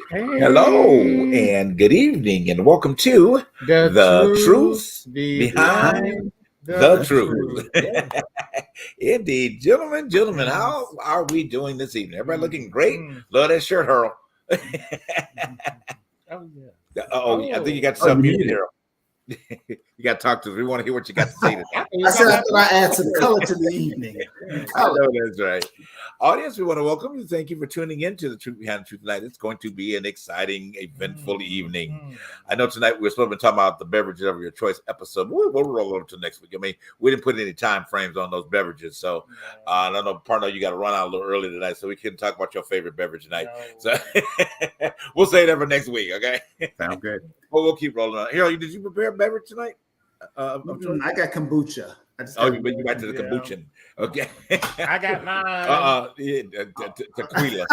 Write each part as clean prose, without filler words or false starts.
Hey. Hello and good evening, and welcome to The Truth behind Behind the the Truth. truth. Yeah. Indeed, gentlemen, how are we doing this evening? Everybody looking great. Mm. Love that shirt, Harold. Oh yeah. I think you got Oh, you something need muted, it. Harold. You got to talk to us. We want to hear what you got to say today. I said I thought I add some color to the evening. I know that's right. Audience, we want to welcome you. Thank you for tuning in to the Truth Behind the Truth tonight. It's going to be an exciting, eventful evening. I know tonight we're supposed to be talking about the beverages of your choice episode. We'll roll over to next week. I mean, we didn't put any time frames on those beverages, so I don't know, partner, you got to run out a little early tonight, so we can talk about your favorite beverage tonight. So we'll say that for next week, okay? Sound good. Well, we'll keep rolling on. Harold, did you prepare a beverage tonight? I got kombucha. I just Oh, got you bring you back to the kombucha. Okay. I got mine. Tequila.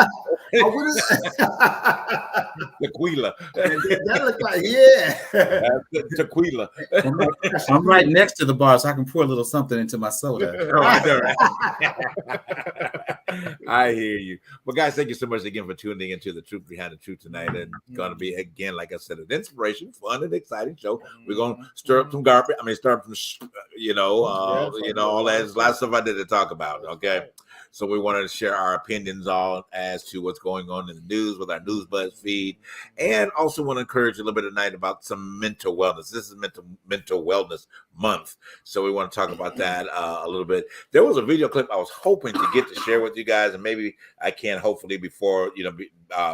what is Tequila. that look like? Yeah. Tequila. I'm right next to the bar, so I can pour a little something into my soda. Oh, I know, right? I hear you. Well, guys, thank you so much again for tuning into the Truth Behind the Truth tonight. And it's going to be, again, like I said, an inspiration, fun, and exciting show. We're going to stir up some garbage. I mean, stir up some, all that last stuff I did to talk about. Okay. So we wanted to share our opinions on as to what's going on in the news with our News Buzz feed, and also want to encourage you a little bit tonight about some mental wellness. This is mental wellness month, so we want to talk about that a little bit. There was a video clip I was hoping to get to share with you guys, and maybe I can hopefully before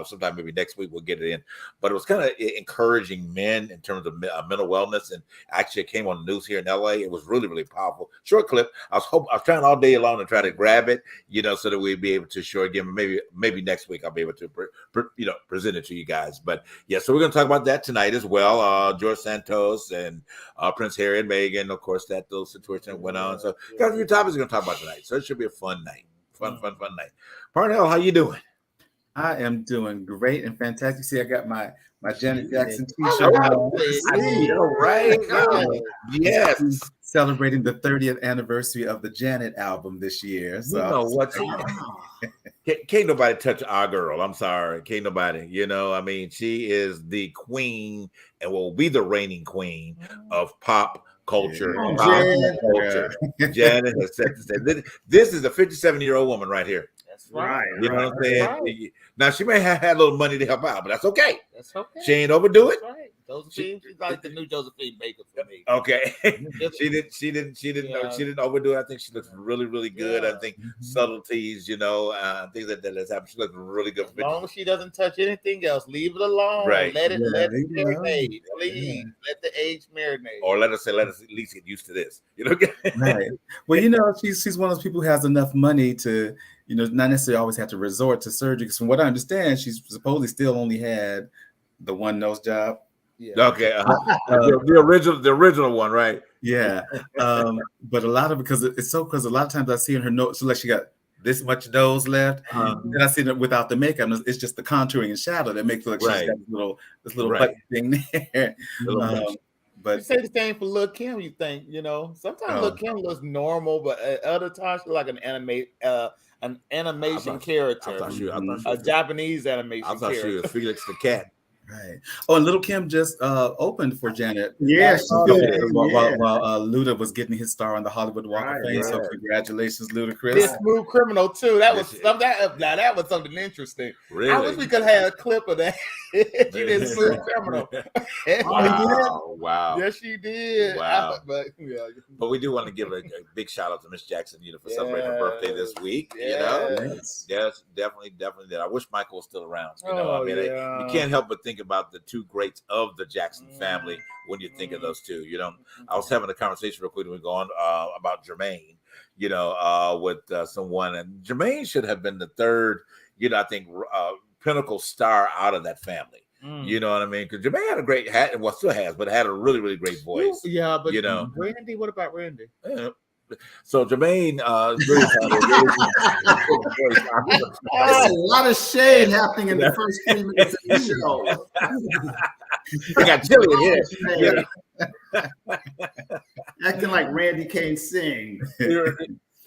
sometime maybe next week we'll get it in. But it was kind of encouraging men in terms of mental wellness, and actually it came on the news here in LA. It was really, really powerful. Short clip. I was trying all day long to try to grab it, so that we'd be able to show again. Maybe next week I'll be able to present it to you guys. But yeah, so we're going to talk about that tonight as well. George Santos and Prince Harry and Meghan, of course, that little situation that went on. So got a few topics we're going to talk about tonight. So it should be a fun night. Fun night. Parnell, how you doing? I am doing great and fantastic. See, I got my Janet Jackson t-shirt on. Right? Yes. Celebrating the 30th anniversary of the Janet album this year. So you know what? Can't nobody touch our girl. I'm sorry. Can't nobody. I mean, she is the queen and will be the reigning queen of pop culture. Janet has said this is a 57-year-old woman right here. That's right. You know what I'm saying? Right. Now she may have had a little money to help out, but that's okay. That's okay. She ain't overdo it. That's right. Josephine, she's like the new Josephine Baker for me. Okay. She didn't overdo it. I think she looks really, really good. I think subtleties, things that has happened. She looks really good. As long as she doesn't touch anything else, leave it alone. Right. Let it marinate. Please. Let the age marinate. Or let us at least get used to this. Right. Well, she's one of those people who has enough money to, not necessarily always have to resort to surgery. Because from what I understand, she's supposedly still only had the one nose job. Yeah. Okay. The original one, right? Yeah. But a lot of because a lot of times I see in her nose, so like she got this much nose left, and I see it without the makeup. It's just the contouring and shadow that makes it look like she's got this little button thing there. But you say the same for Lil' Kim. You think sometimes Lil' Kim looks normal, but at other times she's like an animation character, a Japanese animation character. I thought she was Felix the cat. Right. Oh, and Little Kim just opened for Janet. Yeah, she did. While Luda was getting his star on the Hollywood Walk of Fame. So congratulations, Ludacris. This Smooth Criminal too. That was something interesting. Really? I wish we could have a clip of that. She did Smooth Criminal. Wow. Yes, she did. Wow. But we do want to give a big shout out to Miss Jackson, for celebrating her birthday this week. Yes, definitely did. I wish Michael was still around. You can't help but think about the two greats of the Jackson family when you think of those two. I was having a conversation real quick when we go on about Jermaine, with someone, and Jermaine should have been the third, I think, pinnacle star out of that family. You know what I mean? Because Jermaine had a great still has, but had a really, really great voice. Yeah, but Randy, what about Randy? So Jermaine, there's a lot of shade happening in the first 3 minutes of the show. I got chilly in here. Acting like Randy can't sing.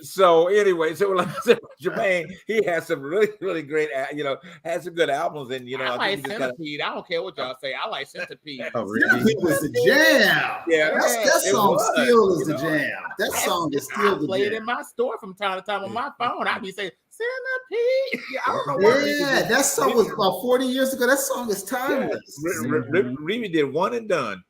So anyway, so like I said, Jermaine, he has some really, really great, has some good albums, and I I like think he just Centipede. I don't care what y'all say. I like Centipede. Oh, really? Centipede was the jam. Yeah, That it song was, still is the jam. That song is still I the play it jam. in my store from time to time on my phone. I be saying Centipede. I don't know why. Yeah, that song was about 40 years ago. That song is timeless. Remy did one and done.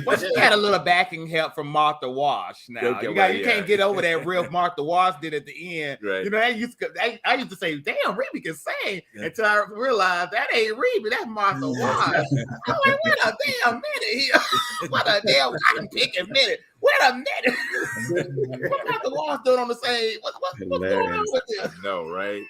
Well, she had a little backing help from Martha Wash. Now Okay, you can't get over that riff Martha Wash did at the end. Right. I used to say, "Damn, Remy can sing," until I realized that ain't Remy, that's Martha Wash. I'm like, wait a damn minute here. What a damn cotton picking minute. Wait a minute. What Martha Wash doing on the same? What's going on with this? No, right?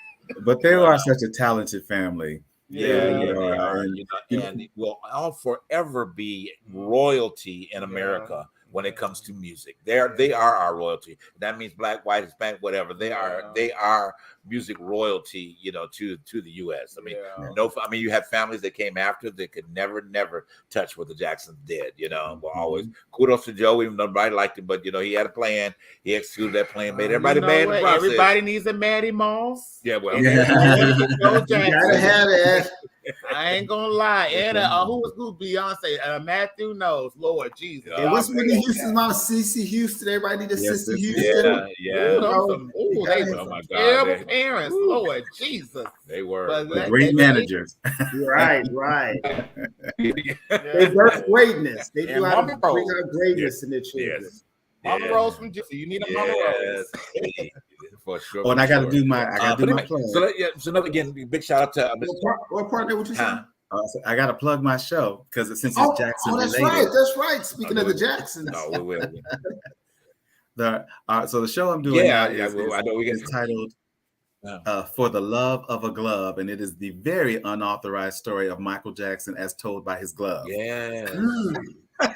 But they are such a talented family. Yeah, they are. And will all forever be royalty in America when it comes to music. They are our royalty. That means black, white, Hispanic, whatever. They are music royalty, to the U.S. I mean, you have families that came after that could never touch what the Jacksons did. Well, always kudos to Joe. Even though nobody liked him, but he had a plan. He executed that plan, made everybody mad in the process. Everybody needs a Maddie Moss. Yeah, well, You gotta have it. I ain't gonna lie. And who's Beyonce? Matthew knows. Lord Jesus. And what's Whitney Houston's mom? CeCe Houston. Everybody need a CeCe Houston. Yeah. They were my God, terrible parents. Lord Jesus. They were great managers. Right. They birth greatness. They do how to bring out greatness in their children. Yes. Mama Rose from Gypsy. You need a Mama Rose. For sure. Oh, and I got to do my plug. So again, big shout out to what partner? What you saying? So I got to plug my show because since it's Jackson that's related. That's right. Speaking of the Jacksons. No, we will. So the show I'm doing now is titled For the Love of a Glove, and it is the very unauthorized story of Michael Jackson as told by his glove. Yeah.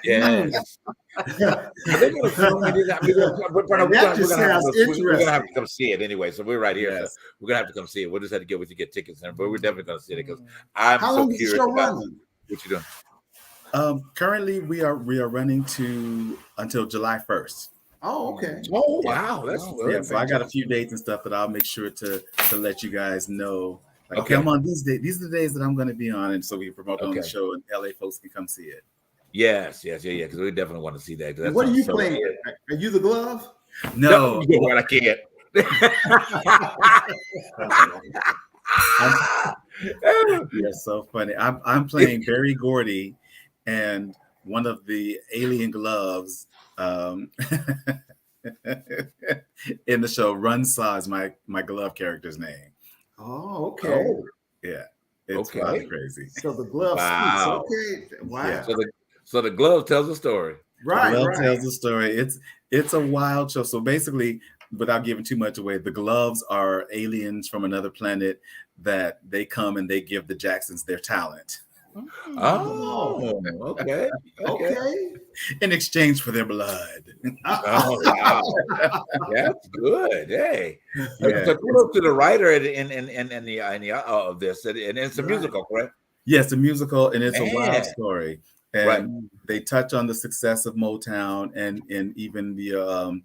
Yes. We're gonna have to come see it anyway. So we're right here. Yes. So we're gonna have to come see it. We'll just have to get tickets, but we're definitely gonna see it because I'm How so long is the curious show about running? what you're doing. Currently, we are running until July 1st. Oh, okay. Oh, wow, that's so I got a few dates and stuff that I'll make sure to let you guys know. Like, Okay. I'm on these days. These are the days that I'm going to be on, and so we promote on the show, and LA folks can come see it. Yes, because we definitely want to see that. What are you playing? Are you the glove? No, I can't. You're so funny. I'm playing Barry Gordy, and one of the alien gloves in the show. Run Saw is my glove character's name. Oh, okay. Oh, yeah, it's really crazy. So the glove speaks. Okay, wow. Yeah. So the glove tells a story. Right, the glove tells a story. It's a wild show. So basically, without giving too much away, the gloves are aliens from another planet that they come and they give the Jacksons their talent. Oh, okay. In exchange for their blood. Oh, wow. That's good. Hey, so kudos to the writer of this, and it's a musical, correct? Yes, a musical, and it's a wild story. And they touch on the success of Motown and even the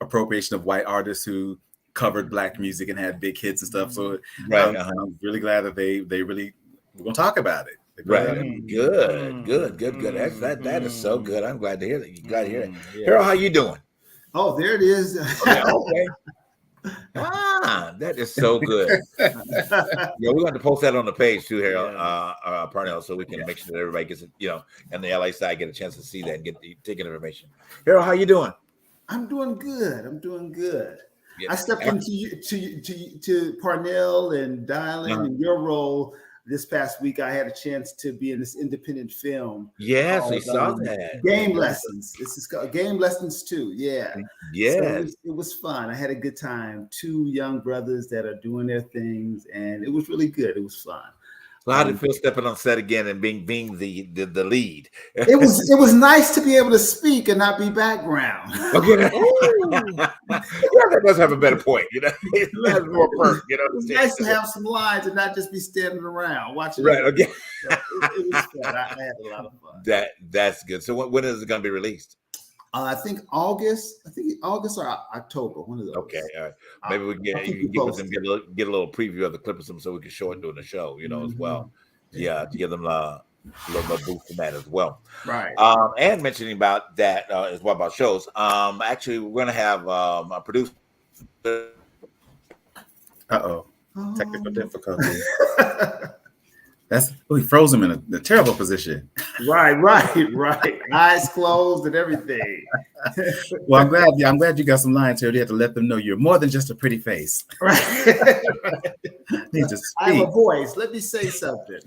appropriation of white artists who covered Black music and had big hits and stuff. So I'm really glad that they really we're gonna talk about it. Right. Good. That is so good. I'm glad to hear that. You glad to hear it. Harold, how you doing? Oh, there it is. Okay. That is so good. We're going to post that on the page too, Harold, Parnell, so we can make sure that everybody gets it, and the LA side get a chance to see that and get the ticket information. Harold, how you doing? I'm doing good. Yeah. I stepped into to Parnell and Dylan in your role. This past week, I had a chance to be in this independent film. Yes, we saw that. Game Lessons. This is called Game Lessons 2. Yeah. Yeah. So it was fun. I had a good time. 2 young brothers that are doing their things, and it was really good. It was fun. So how did it feel stepping on set again and being the lead? It was nice to be able to speak and not be background. Okay. That does have a better point, It has more perk, It's nice to have some lines and not just be standing around watching. Right. Okay. It was fun. I had a lot of fun. That's good. So when is it going to be released? I think August or October, one of those. Okay, all right. Maybe we can you can get a little preview of the clip of them so we can show it during the show, as well. Yeah, to give them a little boost in that as well. Right. And mentioning about that as well about shows. Actually, we're gonna have a producer. Technical difficulty. We froze him in a terrible position. Right. Eyes closed and everything. Well, I'm glad you got some lines here. You have to let them know you're more than just a pretty face. Right. Need to speak. I have a voice. Let me say something.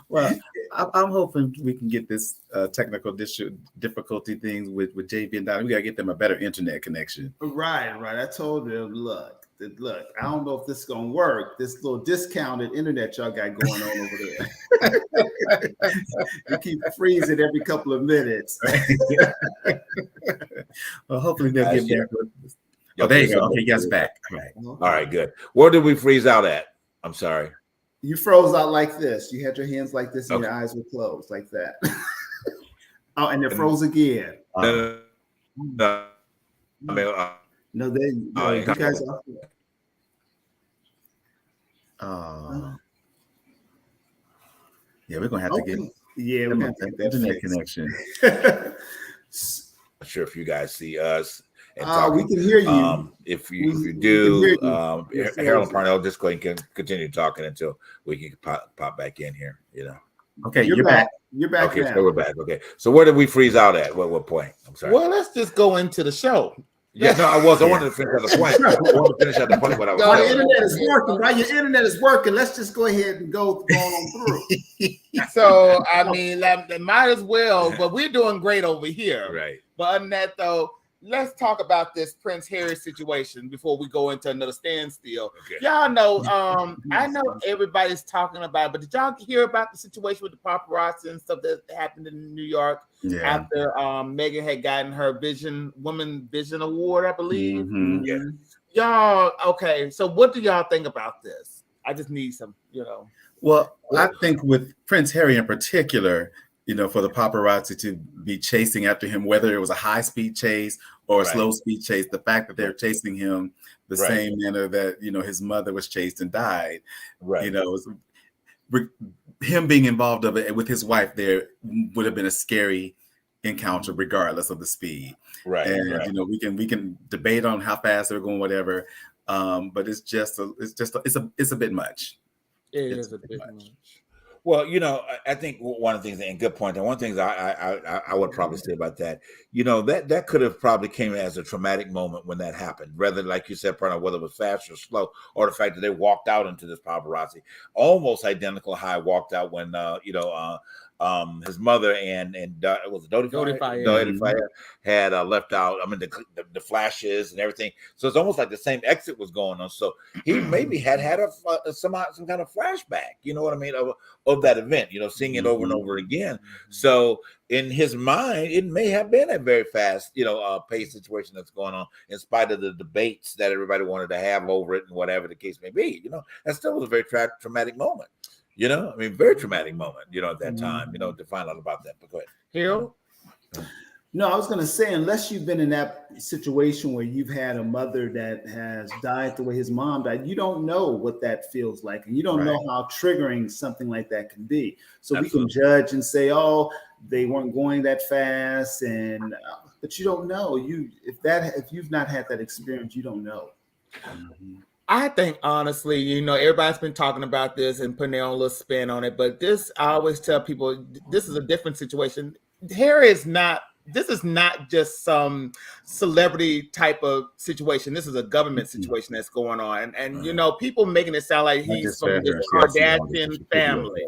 Well, I'm hoping we can get this technical difficulty things with JB and Donnie. We gotta get them a better internet connection. Right. I told them, look, I don't know if this is gonna work. This little discounted internet y'all got going on over there. You keep freezing every couple of minutes. Well, hopefully they'll get back with this. Oh, there you go. Okay, you guys back. All right, good. Where did we freeze out at? I'm sorry. You froze out like this. You had your hands like this and your eyes were closed like that. Oh, and it froze again. No, you guys are. Yeah, we're gonna have to get. Yeah, we're gonna take that internet connection. Not sure if you guys see us. We can hear you. If you do, Harold and Parnell, just go ahead and continue talking until we can pop back in here. Okay, you're back. You're back. Okay, now. so we're back. Okay, so where did we freeze out at? What point? I'm sorry. Well, let's just go into the show. Yeah, no, I wanted to finish at the point. I wanted to finish at the point what I was saying. The internet is working, right? Your internet is working. Let's just go ahead and go on through. So, I mean, they might as well, but we're doing great over here. Right. But other than that, though, let's talk about this Prince Harry situation before we go into another standstill. Okay. Y'all know, I know everybody's talking about it, but did y'all hear about the situation with the paparazzi and stuff that happened in New York after Meghan had gotten her Woman Vision Award, I believe? Mm-hmm. Yeah. Y'all, okay, so what do y'all think about this? I just need some, Well, I think with Prince Harry in particular, for the paparazzi to be chasing after him, whether it was a high-speed chase or a slow-speed chase, the fact that they're chasing him the same manner that, his mother was chased and died, him being involved of it with his wife there would have been a scary encounter regardless of the speed. Right. And, we can debate on how fast they're going, whatever. But it's a bit much. It is a bit much. Well, I think one of the things, and good point, and one of the things I would probably say about that, that could have probably came as a traumatic moment when that happened, rather like you said, whether it was fast or slow, or the fact that they walked out into this paparazzi, almost identical how I walked out when, his mother and was it Dodi Fayed had left out. I mean, the flashes and everything. So it's almost like the same exit was going on. So he maybe had some kind of flashback. You know what I mean of that event. Seeing it over and over again. So in his mind, it may have been a very fast, paced situation that's going on, in spite of the debates that everybody wanted to have over it and whatever the case may be. That still was a very traumatic moment. Very traumatic moment, at that time, to find out about that. But go ahead. Harold? No, I was going to say, unless you've been in that situation where you've had a mother that has died the way his mom died, you don't know what that feels like. And you don't know how triggering something like that can be. So we can judge and say, oh, they weren't going that fast. But you don't know. If you've not had that experience, you don't know. Mm-hmm. I think, honestly, everybody's been talking about this and putting their own little spin on it. But I always tell people, this is a different situation. This is not just some celebrity type of situation. This is a government situation that's going on. And people making it sound like he's from this Kardashian family.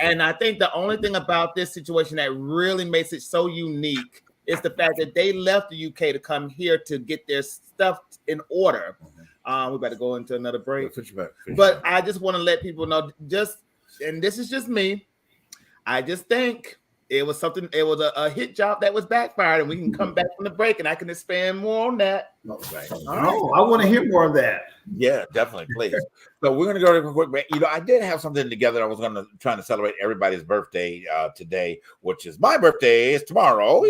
And I think the only thing about this situation that really makes it so unique is the fact that they left the UK to come here to get their stuff in order. We better go into another break. But I just want to let people know, and this is just me, I just think It was something. It was a hit job that was backfired, and we can come back from the break, and I can expand more on that. Right. Oh, I want to hear more of that. Yeah, definitely, please. So we're gonna go to a quick break. You know, I did have something together. I was trying to celebrate everybody's birthday today, which is my birthday. Is tomorrow.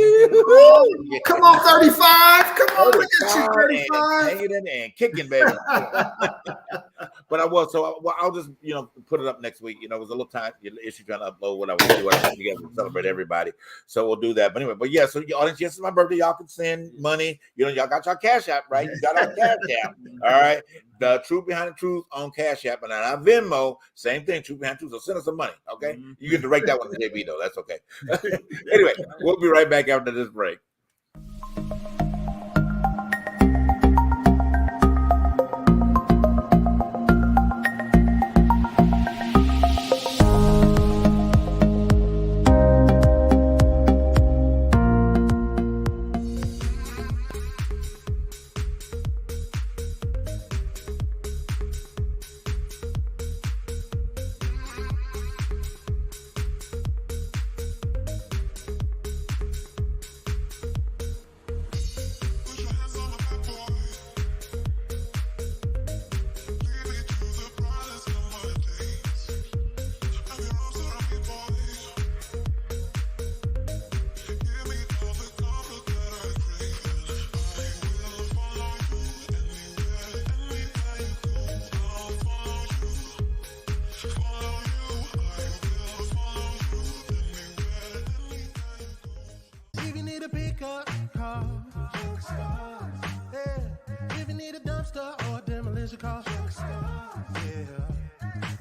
Come on, 35. Come on, look at you, 35. And kicking, baby. But I'll just put it up next week. It was a little time issue trying to upload what I was doing together to celebrate everybody. So we'll do that. But anyway, so the audience, yes, it's my birthday. Y'all can send money. Y'all got your Cash App, right? You got our Cash App. All right. The Truth Behind the Truth on Cash App, and on our Venmo, same thing. Truth Behind the Truth. So send us some money, okay? Mm-hmm. You can direct that one to JB though. That's okay. Anyway, we'll be right back after this break.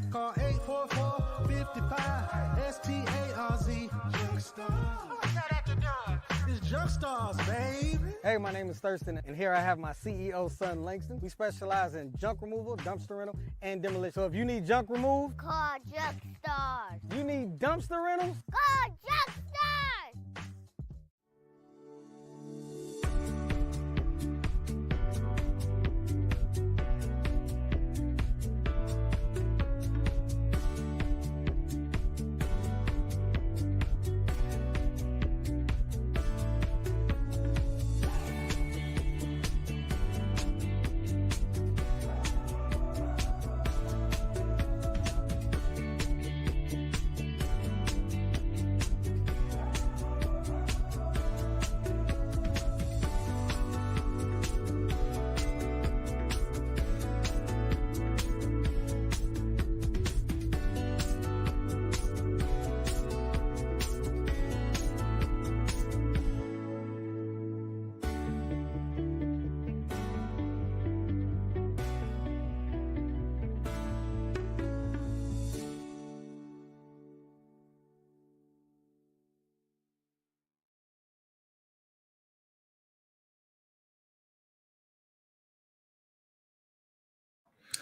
Call 844-55-STARZ. It's Junk Stars, baby. Hey, my name is Thurston, and here I have my CEO, son Langston. We specialize in junk removal, dumpster rental, and demolition. So if you need junk removed, call Junk Stars. You need dumpster rentals, call Junk Stars.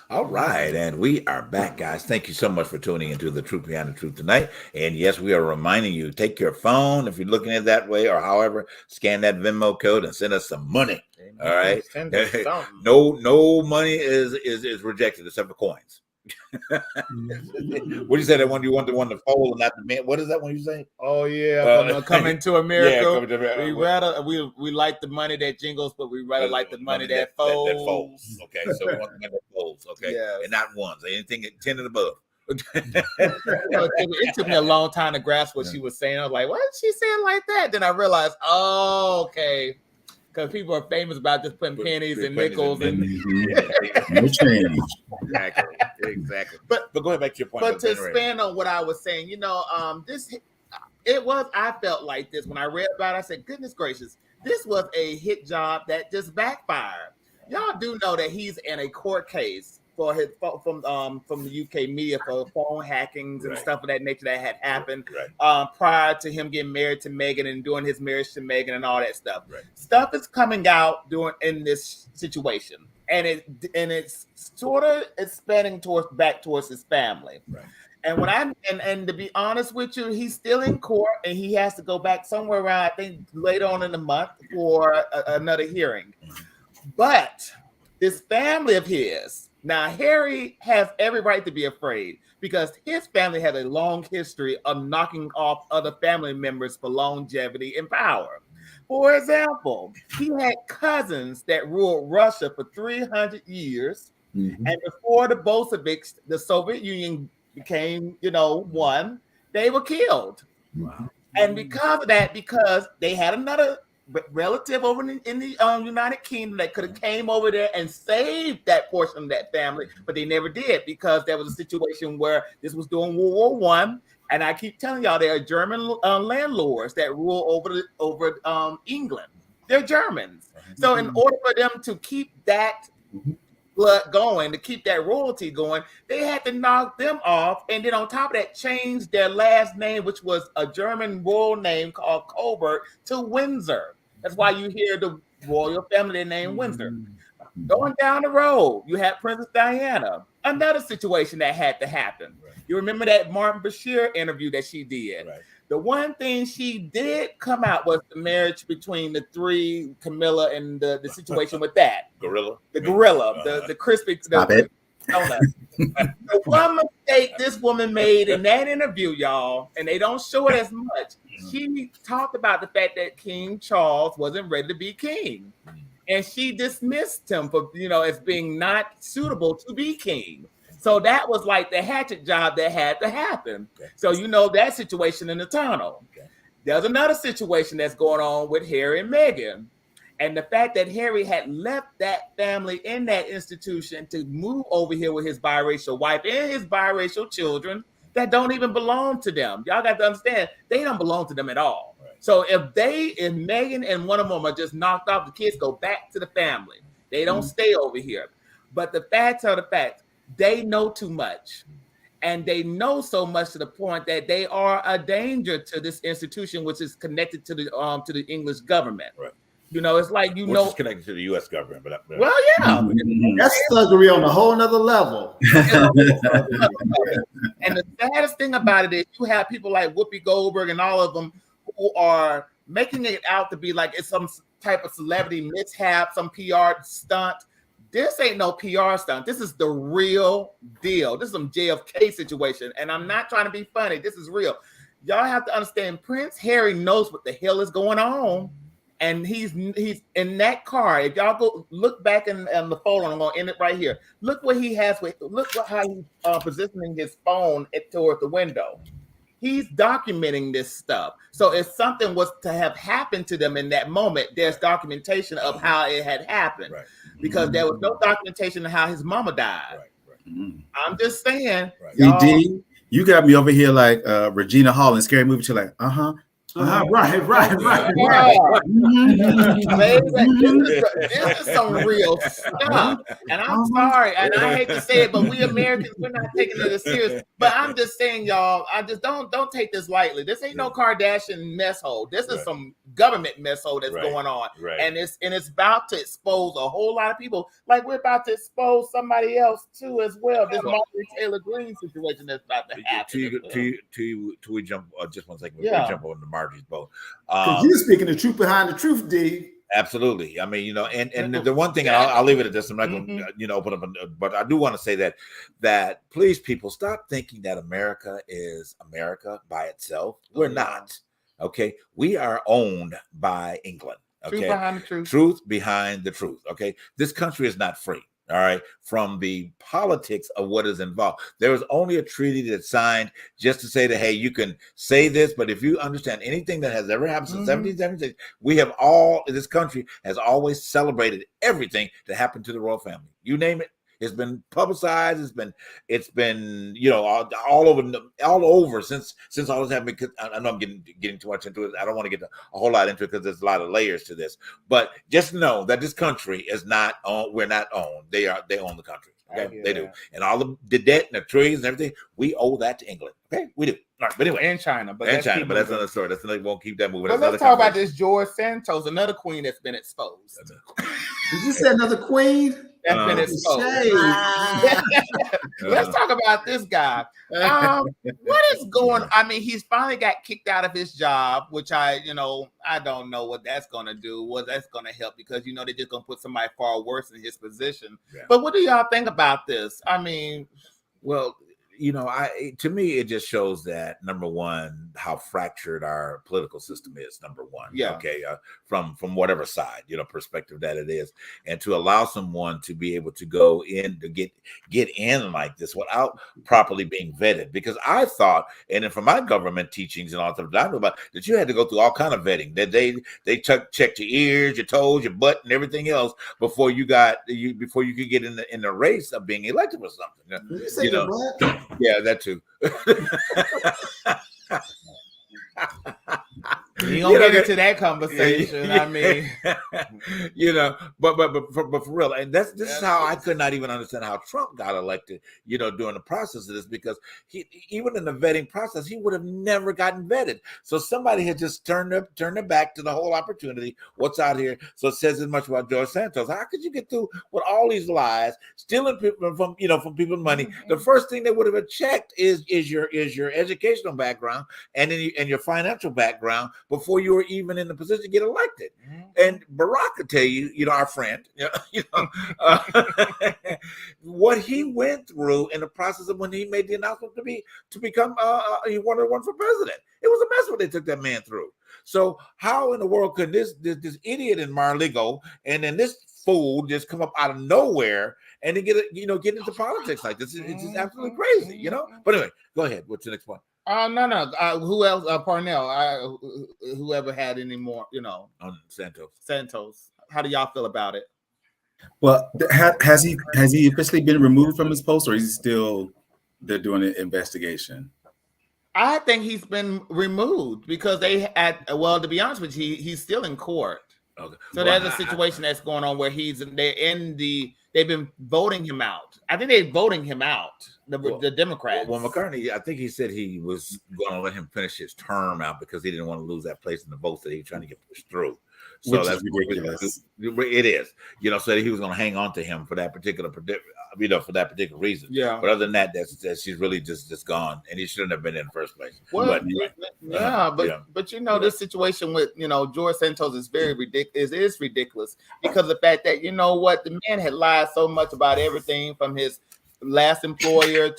All right, and we are back, guys. Thank you so much for tuning into the Truth Behind the Truth tonight. And yes, we are reminding you, take your phone, if you're looking at it that way, or however, scan that Venmo code and send us some money. Amen. All right. No money is rejected except for coins. What do you say? That one you want the one to fold and not the man? What is that one you say? Oh yeah, coming to America. Yeah, to America. We like the money that jingles, but we rather like the money that folds. That folds. Okay, so we want the money that folds. Okay, yes. And not ones. Anything 10 and above. It took me a long time to grasp what she was saying. I was like, "What is she saying like that?" Then I realized, oh, okay. Because people are famous about just putting pennies and nickels and no change. Exactly. But going back to your point. But to expand on what I was saying, I felt like this when I read about it. I said, goodness gracious, this was a hit job that just backfired. Y'all do know that he's in a court case from the UK media for phone hackings and stuff of that nature that had happened prior to him getting married to Meghan and doing his marriage to Meghan and all that stuff. Right. Stuff is coming out in this situation, and it's sort of expanding back towards his family. Right. And when and to be honest with you, he's still in court and he has to go back somewhere around, I think, later on in the month for another hearing. But this family of his, Now, Harry has every right to be afraid because his family had a long history of knocking off other family members for longevity and power. For example, he had cousins that ruled Russia for 300 years. Mhm. And before the Bolsheviks, the Soviet Union became, one, they were killed. Wow. And because of that, because they had another relative over in the United Kingdom that could have came over there and saved that portion of that family, but they never did because there was a situation where this was during World War I. And I keep telling y'all, there are German landlords that rule over England. They're Germans. So in order for them to keep that blood going, to keep that royalty going, they had to knock them off. And then on top of that, change their last name, which was a German royal name called Colbert, to Windsor. That's why you hear the royal family name Windsor. Going down the road, you had Princess Diana, another situation that had to happen. You remember that Martin Bashir interview that she did? Right. The one thing she did come out was the marriage between the three, Camilla, and the situation with that. The gorilla, the crispy. Stop it. The one mistake this woman made in that interview, y'all, and they don't show it as much, she talked about the fact that King Charles wasn't ready to be king. And she dismissed him for, as being not suitable to be king. So that was like the hatchet job that had to happen. So that situation in the tunnel. There's another situation that's going on with Harry and Meghan. And the fact that Harry had left that family in that institution to move over here with his biracial wife and his biracial children that don't even belong to them. Y'all got to understand, they don't belong to them at all. Right. So if Meghan and one of them are just knocked off, the kids go back to the family. They don't stay over here. But the facts are the facts. They know too much, and they know so much to the point that they are a danger to this institution, which is connected to the English government. Right. It's like which is connected to the U.S. government. But well, yeah, that's thuggery on a whole nother level. And the saddest thing about it is you have people like Whoopi Goldberg and all of them who are making it out to be like it's some type of celebrity mishap, some PR stunt. This ain't no PR stunt. This is the real deal. This is some JFK situation. And I'm not trying to be funny. This is real. Y'all have to understand, Prince Harry knows what the hell is going on. And he's in that car. If y'all go look back in the photo, I'm going to end it right here. Look what he has. Look how he's positioning his phone toward the window. He's documenting this stuff. So if something was to have happened to them in that moment, there's documentation of how it had happened. Right. Because there was no documentation of how his mama died. Right. I'm just saying. ED, you got me over here like Regina Hall in Scary Movie. You're like, Right. This is some real stuff. And I'm sorry, and I hate to say it, but we Americans, we're not taking it as serious. But I'm just saying, y'all, I just don't take this lightly. This ain't no Kardashian mess hole. This is some government mess hole that's going on. Right. And it's about to expose a whole lot of people. Like we're about to expose somebody else too as well. This Marjorie Taylor Greene situation that's about to happen. To we jump just 1 second. We jump on the Marjorie's boat. You're speaking the truth behind the truth, D. Absolutely. I mean, and the one thing, and I'll leave it at this. I'm not going to, open up, but I do want to say that please, people, stop thinking that America is America by itself. We're not. Okay, we are owned by England. Okay, truth behind the truth. Truth behind the truth. Okay, this country is not free. All right, from the politics of what is involved. There was only a treaty that's signed just to say that, hey, you can say this, but if you understand anything that has ever happened since 1776, we have this country has always celebrated everything that happened to the royal family. You name it. It's been publicized. It's been all over since all this happened. Because I know I'm getting too much into it. I don't want to get a whole lot into it because there's a lot of layers to this. But just know that this country is not owned. We're not owned. They own the country. Okay, they do. And all the debt and the trees and everything, we owe that to England. Okay, we do. All right, but anyway, and China, but that's another story. We won't keep that moving. But let's talk about this George Santos, another queen that's been exposed. Did you say another queen? That's been exposed. Let's talk about this guy. What is going? I mean, he's finally got kicked out of his job, which I don't know what that's going to do, what that's going to help, because they're just going to put somebody far worse in his position. Yeah. But what do y'all think about this? I mean, well, to me, it just shows that, number one, how fractured our political system is, number one. Yeah. Okay. From whatever side, perspective that it is. And to allow someone to be able to go in to get in like this without properly being vetted. Because I thought, and then from my government teachings and all that I know about, that you had to go through all kind of vetting, that they checked your ears, your toes, your butt, and everything else before you could get in the race of being elected or something. Did you say your butt? Yeah, that too. You don't get into that conversation. I mean, but for real, and this is how I could not even understand how Trump got elected. During the process of this, because even in the vetting process, he would have never gotten vetted. So somebody had just turned their back to the whole opportunity. What's out here? So it says as much about George Santos. How could you get through with all these lies, stealing people from people's money? The first thing they would have checked is your educational background and your financial background before you were even in the position to get elected. And Barack could tell you, our friend, what he went through in the process of when he made the announcement to become he wanted to run for president. It was a mess what they took that man through. So how in the world could this idiot in Mar-a-Lago and then this fool just come up out of nowhere and then get into politics like this? It's just absolutely crazy, But anyway, go ahead. What's the next point? No. Who else? Parnell. Whoever had any more, On Santos. How do y'all feel about it? Well, has he officially been removed from his post, or is he still they're doing an investigation? I think he's been removed because to be honest with you, he's still in court. Okay. So there's a situation that's going on where they've been voting him out. I think they're voting him out, the Democrats. Well, McCartney, I think he said he was going to let him finish his term out because he didn't want to lose that place in the votes that he was trying to get pushed through. So Which that's is ridiculous. It is, so he was going to hang on to him for that particular reason. Yeah. But other than that, she's really just gone, and he shouldn't have been in the first place. Well, this situation with George Santos is very ridiculous. It is ridiculous because of the fact that the man had lied so much about everything from his last employer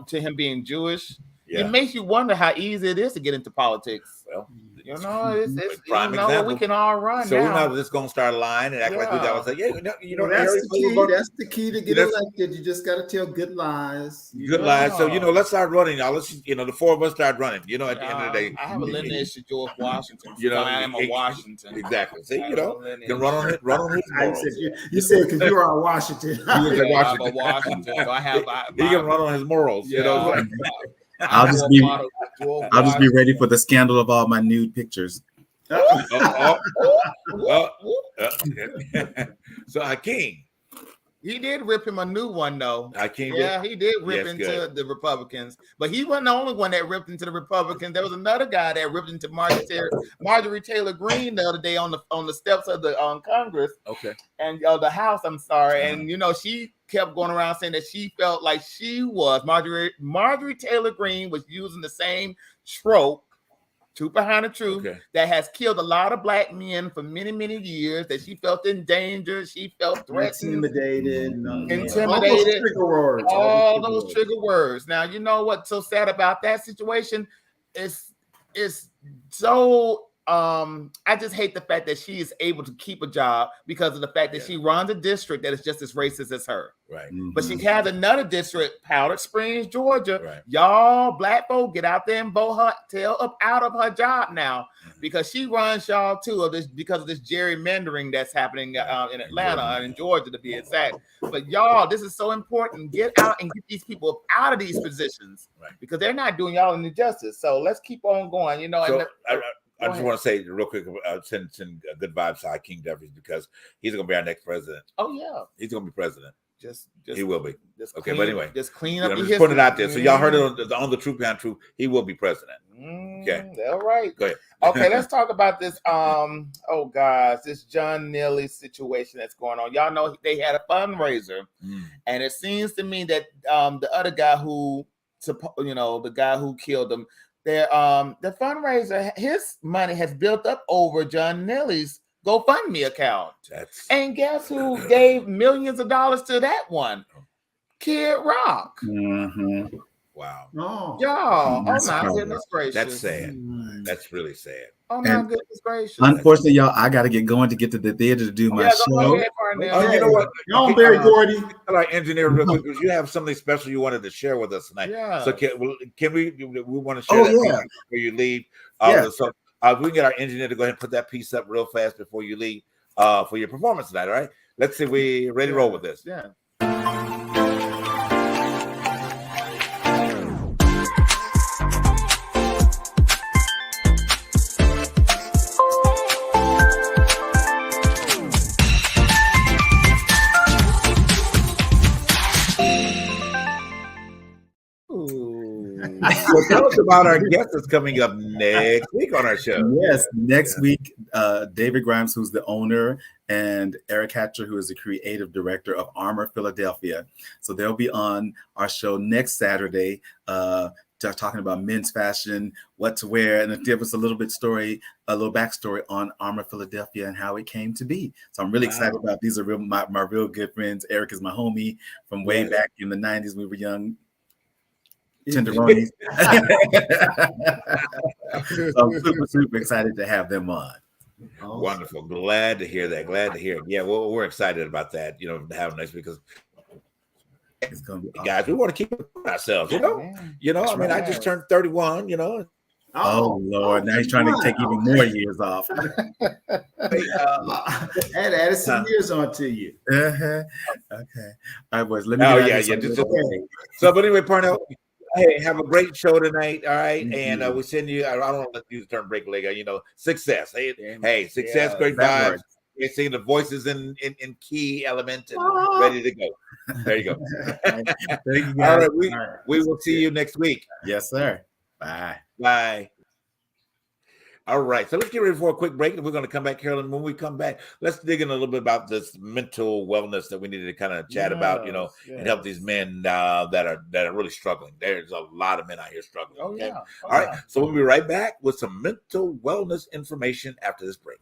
to him being Jewish. Yeah. It makes you wonder how easy it is to get into politics. Well, it's prime example. We can all run. So we know this going to start a line and act like we got to say, that's the key. That's the key to get elected. You just got to tell good lies. Good lies. So let's start running, y'all. Let's the four of us start running. At the end of the day, I have a lineage to George Washington. I am a Washington. Exactly. See, you can run on his morals. You said because you are a Washington. I'm a Washington. So I have. He can run on his morals. I'll just be ready for the scandal of all my nude pictures. So Hakeem, he did rip him a new one though. Hakeem, he did rip into the Republicans, but he wasn't the only one that ripped into the Republicans. There was another guy that ripped into Marjorie Taylor Greene the other day on the steps of the Congress. Okay, and the House. I'm sorry, and she kept going around saying that she felt like she was Marjorie Taylor Greene was using the same trope, truth behind the truth, that has killed a lot of black men for many, many years, that she felt in danger, she felt threatened, intimidated, all those trigger words. Now, you know what's so sad about that situation? It's so I just hate the fact that she is able to keep a job because of the fact that she runs a district that is just as racist as her. Right. But she has another district, Powder Springs, Georgia. Right. Y'all black folk get out there and vote her tail up out of her job now because she runs y'all too because of this gerrymandering that's happening in Atlanta and in Georgia to be exact. But y'all, this is so important. Get out and get these people out of these positions because they're not doing y'all any justice. So let's keep on going. I just want to say real quick, send good vibes to Hakeem Jeffries because he's going to be our next president. Oh, yeah. He's going to be president. Just He will be. Just Okay, clean, but anyway, just clean you up know, your I'm just putting it history. out there. So y'all heard it on the Truth Behind Truth. He will be president. Okay. All right. Go ahead. Okay, let's talk about this. Oh gosh, this John Neely situation that's going on. Y'all know they had a fundraiser, and it seems to me that the other guy the guy who killed him, the fundraiser, his money has built up over John Neely's GoFundMe account. And guess who gave millions of dollars to that one? Kid Rock. Mm-hmm. Wow. Oh, y'all. Oh my goodness gracious. That's sad. That's really sad. Oh my goodness gracious. Unfortunately, y'all, I got to get going to get to the theater to do my show. You know what? Y'all, Barry Gordy. Like engineer, real quick, because you have something special you wanted to share with us tonight. Yeah. So can we want to share that piece before you leave? So we can get our engineer to go ahead and put that piece up real fast before you leave for your performance tonight. All right. Let's see if we ready to roll with this. Yeah. So tell us about our guest that's coming up next week on our show. Yes, next week, David Grimes, who's the owner, and Eric Hatcher, who is the creative director of Armor Philadelphia. So they'll be on our show next Saturday, talking about men's fashion, what to wear, and give us a little backstory on Armor Philadelphia and how it came to be. So I'm really excited about these. Are my real good friends. Eric is my homie from way back in the 90s. We were young tenderonis. So I'm super excited to have them on. Wonderful. Glad to hear that. Glad to hear it. Yeah, well, we're excited about that, to have them next week, because it's gonna be guys, we want to keep it for ourselves, I mean, I just turned 31, Oh Lord, now he's trying to take even more years off. Added some years onto you. Okay. All right, boys. Let me So, but anyway, Parnell, hey, have a great show tonight. All right. And we send you, I don't want to use the term break leg, success. Hey, success, great vibes. You're seeing the voices in key element and ready to go. There you go. Thank you, guys. All right. We will see you next week. Yes, sir. Bye. Bye. All right, so let's get ready for a quick break, and we're going to come back, Carolyn. When we come back, let's dig in a little bit about this mental wellness that we needed to kind of chat about, and help these men that are really struggling. There's a lot of men out here struggling. Okay? All right, so we'll be right back with some mental wellness information after this break.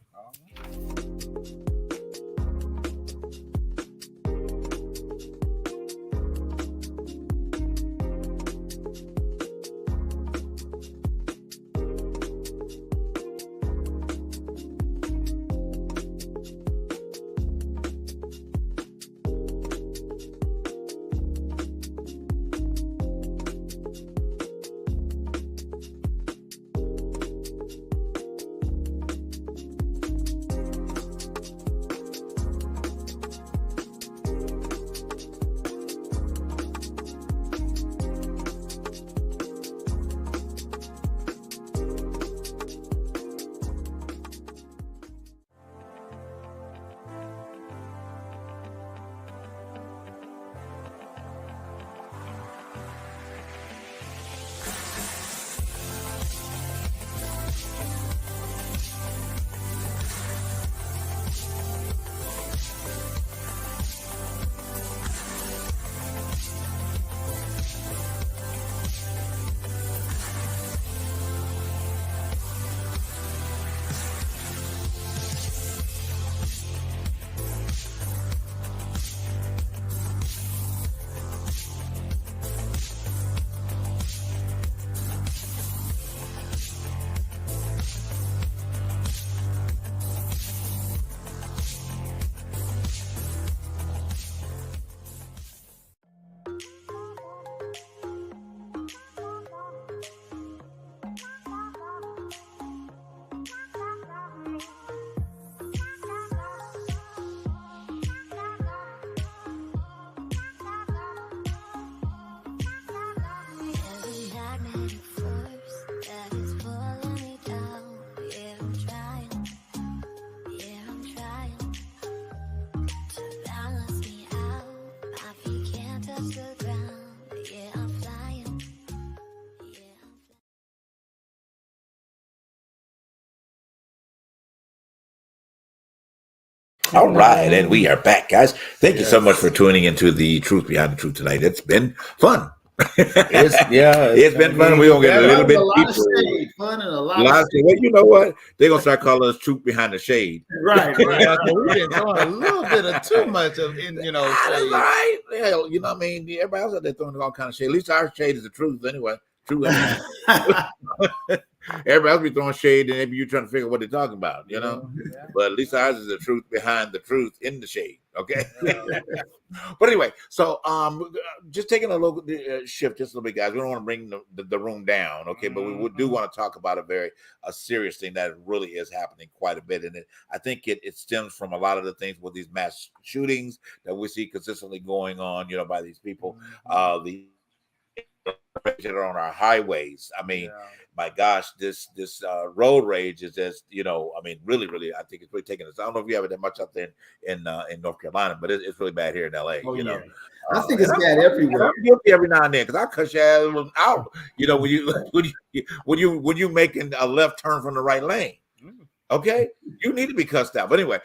All right, and we are back, guys. Thank you so much for tuning into the Truth Behind the Truth tonight. It's been fun. It's been fun. We're gonna get a little bit deeper. Fun and a lot of shade. Well, you know what? They're gonna start calling us Truth Behind the Shade. Right. We've been throwing a little bit of too much of shade. Right? Hell, you know what I mean? Everybody else out there throwing all kind of shade. At least our shade is the truth anyway. True. Everybody else be throwing shade, and maybe you're trying to figure out what they're talking about, you know. Yeah. But at least ours is the truth behind the truth in the shade. Okay. But anyway, so just taking a little shift, just a little bit, guys. We don't want to bring the room down, okay? But we do want to talk about a serious thing that really is happening quite a bit, and I think it stems from a lot of the things with these mass shootings that we see consistently going on, you know, by these people. The that are on our highways. I mean, my gosh, this road rage is just, you know, I mean, really, I think it's really taking us. I don't know if you have it that much up there in North Carolina, but it's really bad here in LA. You know, I think it's bad everywhere. I'm guilty every now and then because I cut your ass out. You know, when you making a left turn from the right lane. Okay, you need to be cussed out. But anyway,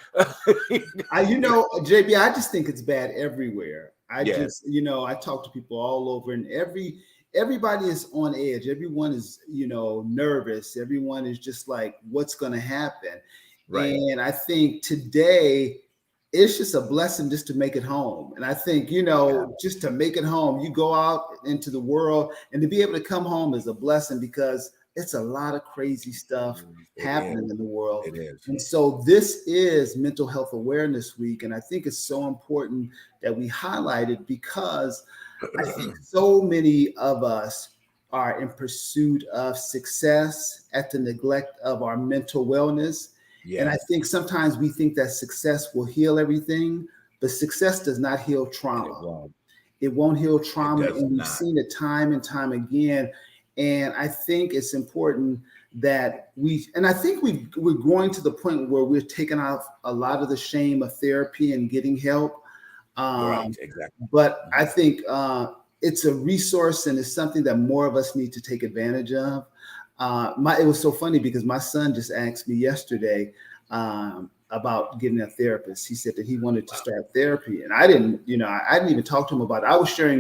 you know, JB, I just think it's bad everywhere. Just, you know, I talk to people all over, and everybody is on edge. Everyone is, you know, nervous. Everyone is just like, what's going to happen? Right. And I think today it's just a blessing just to make it home. And I think, you know, just to make it home, you go out into the world, and to be able to come home is a blessing because it's a lot of crazy stuff happening in the world. It is. And so this is Mental Health Awareness Week. And I think it's so important that we highlight it because I think so many of us are in pursuit of success at the neglect of our mental wellness. And I think sometimes we think that success will heal everything, but success does not heal trauma. It won't heal trauma. And we've seen it time and time again. And I think it's important that I think we're growing to the point where we're taking off a lot of the shame of therapy and getting help. Right, exactly. But I think it's a resource and it's something that more of us need to take advantage of. It was so funny because my son just asked me yesterday about getting a therapist. He said that he wanted to start therapy, and I didn't even talk to him about it.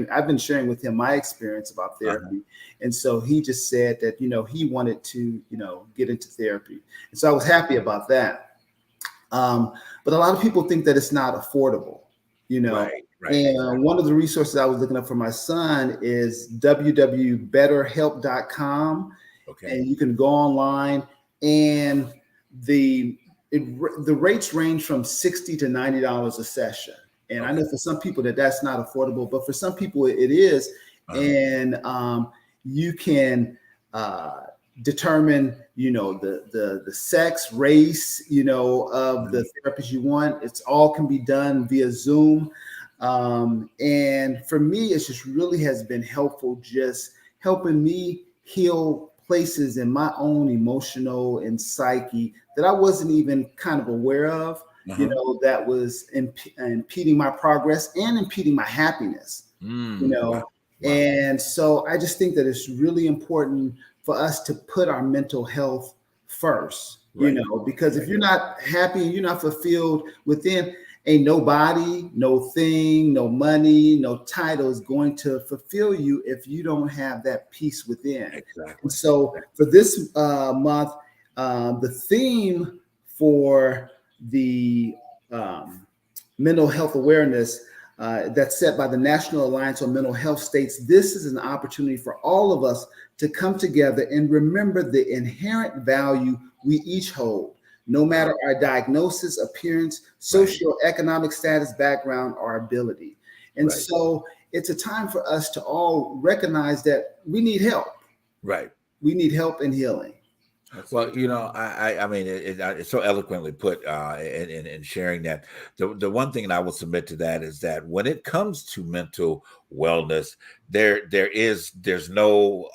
I've been sharing with him my experience about therapy. And so he just said that, you know, he wanted to, you know, get into therapy. And so I was happy about that. But a lot of people think that it's not affordable, you know. Right. And one of the resources I was looking up for my son is www.betterhelp.com. Okay. And you can go online, and the rates range from $60 to $90 a session. And I know for some people that's not affordable, but for some people it is. And you can determine, you know, the sex, race, you know, of the therapist you want. It's all can be done via Zoom. And for me, it just really has been helpful, just helping me heal places in my own emotional and psyche that I wasn't even kind of aware of, you know, that was impeding my progress and impeding my happiness, you know. Wow. And so I just think that it's really important for us to put our mental health first, you know, because if you're not happy and you're not fulfilled within, ain't nobody, no thing, no money, no title is going to fulfill you if you don't have that peace within. Exactly. And so for this month, the theme for the mental health awareness that's set by the National Alliance on Mental Health states, this is an opportunity for all of us to come together and remember the inherent value we each hold, no matter our diagnosis, appearance, socioeconomic status, background, or ability. And so it's a time for us to all recognize that we need help. Right. We need help in healing. Well, you know, I mean, it's so eloquently put in sharing that. The one thing that I will submit to that is that when it comes to mental wellness, there's no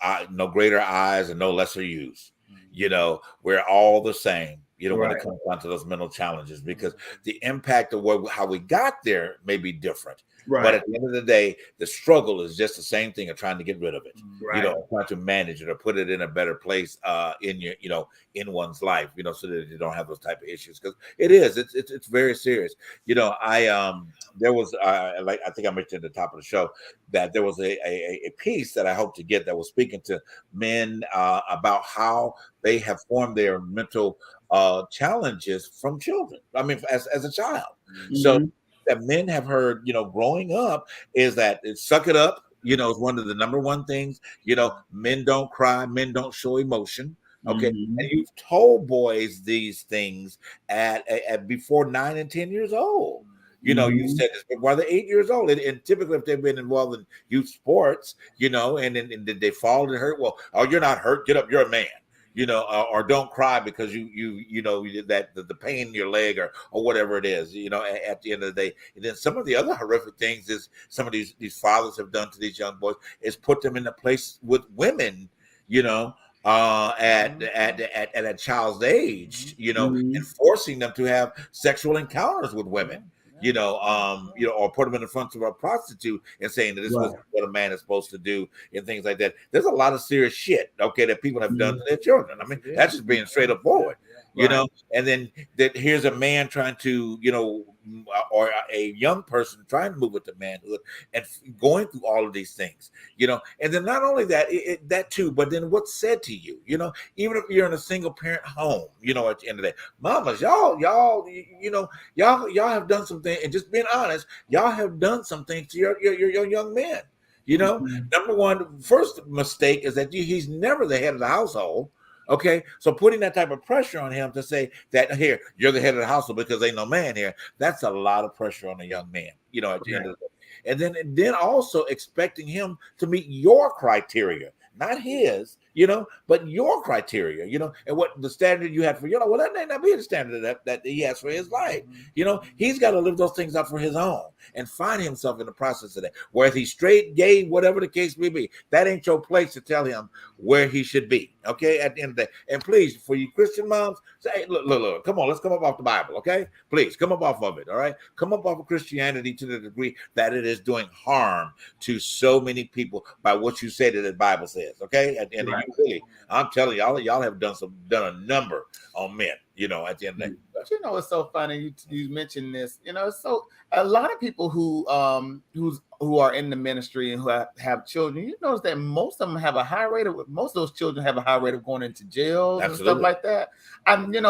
greater eyes and no lesser yous. You know, we're all the same. You know, when it comes down to those mental challenges, because the impact of how we got there may be different. Right. But at the end of the day, the struggle is just the same thing of trying to get rid of it. Right. You know, trying to manage it or put it in a better place in your, in one's life, so that you don't have those type of issues, because it's very serious. There was like I think I mentioned at the top of the show that there was a piece that I hope to get that was speaking to men about how they have formed their mental challenges from children. I mean, as a child. So that men have heard, growing up, is that suck it up, is one of the number one things. Men don't cry, men don't show emotion. Okay, and you've told boys these things at before 9 and 10 years old. You said this before they're 8 years old, and typically if they've been involved in youth sports, and they fall and hurt. Well, oh, you're not hurt. Get up. You're a man. Or don't cry because that the pain in your leg or whatever it is. At the end of the day, and then some of the other horrific things is some of these fathers have done to these young boys is put them in a place with women. At a child's age, and forcing them to have sexual encounters with women. Or put them in the front of a prostitute and saying that this was what a man is supposed to do and things like that. There's a lot of serious shit, that people have done to their children. I mean, that's just being straight up forward, and then that here's a man trying to, or a young person trying to move into manhood and going through all of these things, and then not only that, that too, but then what's said to you, even if you're in a single parent home, at the end of the day, mamas, y'all have done something, and just being honest, y'all have done something to your young men. Number one, first mistake is that he's never the head of the household. Okay, so putting that type of pressure on him to say that here you're the head of the household because ain't no man here, that's a lot of pressure on a young man, at the end of the day. And then also expecting him to meet your criteria, not his, but your criteria, and what the standard you had for your life. Well, that may not be the standard that he has for his life. He's got to live those things out for his own and find himself in the process of that. Whether he's straight, gay, whatever the case may be, that ain't your place to tell him where he should be. Okay, at the end of the day. And please, for you Christian moms, say, hey, look, come on, let's come up off the Bible. Okay, please come up off of it. All right, come up off of Christianity to the degree that it is doing harm to so many people by what you say that the Bible says. Okay, at the end of you really, I'm telling y'all have done a number on men. At the end of the day. But it's so funny you mentioned this. So a lot of people who are in the ministry and who have children, you notice that most of them have a high rate of going into jails and stuff like that. And you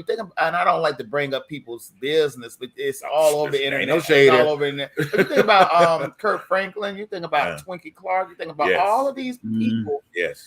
think, and I don't like to bring up people's business, but it's all over the internet. Ain't no shade. All over the internet. But you think about Kurt Franklin, you think about Twinkie Clark, you think about all of these people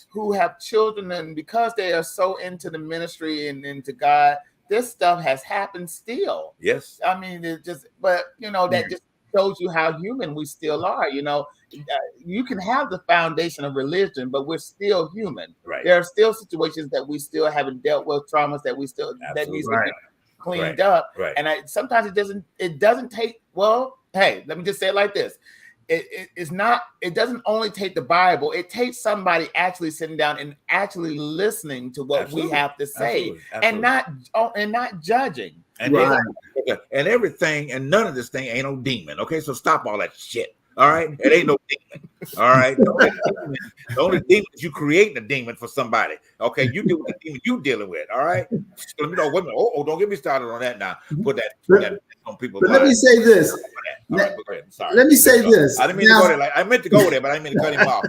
who have children, and because they are so into the ministry and into God, this stuff has happened still. Yes. I mean, it just, but that just shows you how human we still are. You can have the foundation of religion, but we're still human. Right. There are still situations that we still haven't dealt with, traumas that we still that needs to be cleaned up. Right. And sometimes it doesn't take. Well, hey, let me just say it like this. It doesn't only take the Bible. It takes somebody actually sitting down and actually listening to what we have to say. Absolutely. and not judging. And everything, and none of this thing ain't no demon. Okay, so stop all that shit. All right, it ain't no demon. All right, the only demon is you creating a demon for somebody. Okay, you deal with the demon you dealing with. All right, let me know. Wait a minute. Oh, don't get me started on that now. Put that on people. But let me say this. Right, sorry. Let me say this. I didn't mean to go there. I meant to go there, but I didn't mean to cut him off.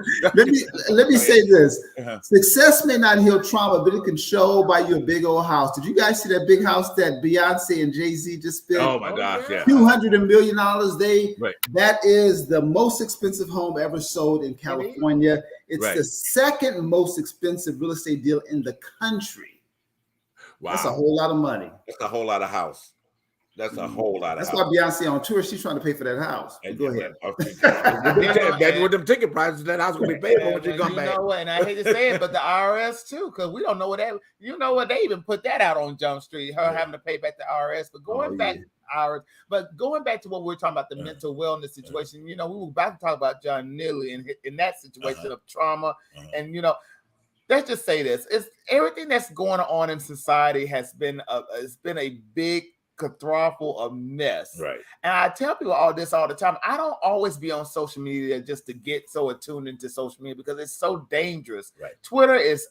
let me say this. Success may not heal trauma, but it can show by you a big old house. Did you guys see that big house that Beyonce and Jay-Z just built? Oh my gosh, yeah. $200 million. That is the most expensive home ever sold in California. It's the second most expensive real estate deal in the country. Wow. That's a whole lot of money. That's a whole lot of house. That's a whole lot of That's house. why Beyonce on tour, she's trying to pay for that house. Go ahead. With them ticket prices, that house gonna be paid for when you come back. And I hate to say it, but the IRS too, because we don't know what that. They even put that out on Jump Street. Having to pay back the IRS, but going back to what we're talking about, the mental wellness situation. We were about to talk about John Neely in that situation of trauma, and let's just say this: it's everything that's going on in society has been a big cathroffle of mess. Right. And I tell people all this all the time. I don't always be on social media just to get so attuned into social media because it's so dangerous. Right. Twitter is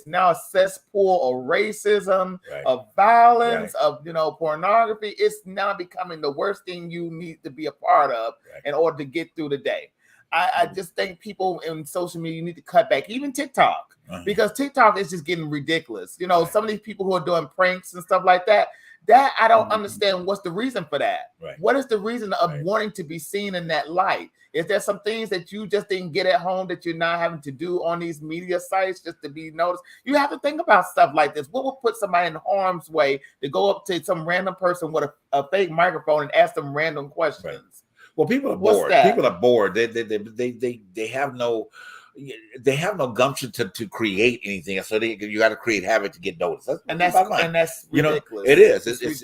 now a cesspool of racism, Right. of violence, of pornography. It's now becoming the worst thing you need to be a part of in order to get through the day. I just think people in social media need to cut back, even TikTok, because TikTok is just getting ridiculous. Some of these people who are doing pranks and stuff like that, I don't understand what's the reason for that. Right. What is the reason of wanting to be seen in that light? Is there some things that you just didn't get at home that you're not having to do on these media sites just to be noticed? You have to think about stuff like this. What would put somebody in harm's way to go up to some random person with a fake microphone and ask them random questions? Right. Well, people are What's bored. that? People are bored. They have no gumption to create anything. So you got to create habit to get noticed. That's ridiculous. It is. It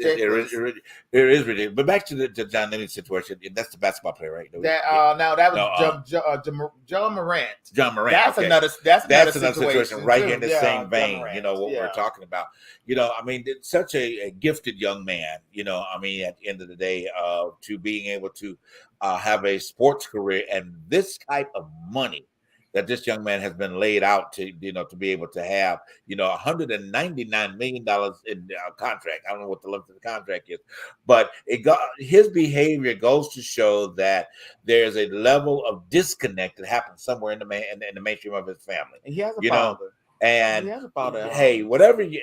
is ridiculous. But back to the John Lennon's situation. That's the basketball player, right? That was John Morant. John Morant. That's another situation right in the same vein. What we're talking about. It's such a gifted young man. At the end of the day, to being able to have a sports career and this type of money that this young man has been laid out to be able to have, $199 million in contract. I don't know what the length of the contract is, but his behavior goes to show that there's a level of disconnect that happens somewhere in the mainstream of his family. And he has a father. And hey, whatever if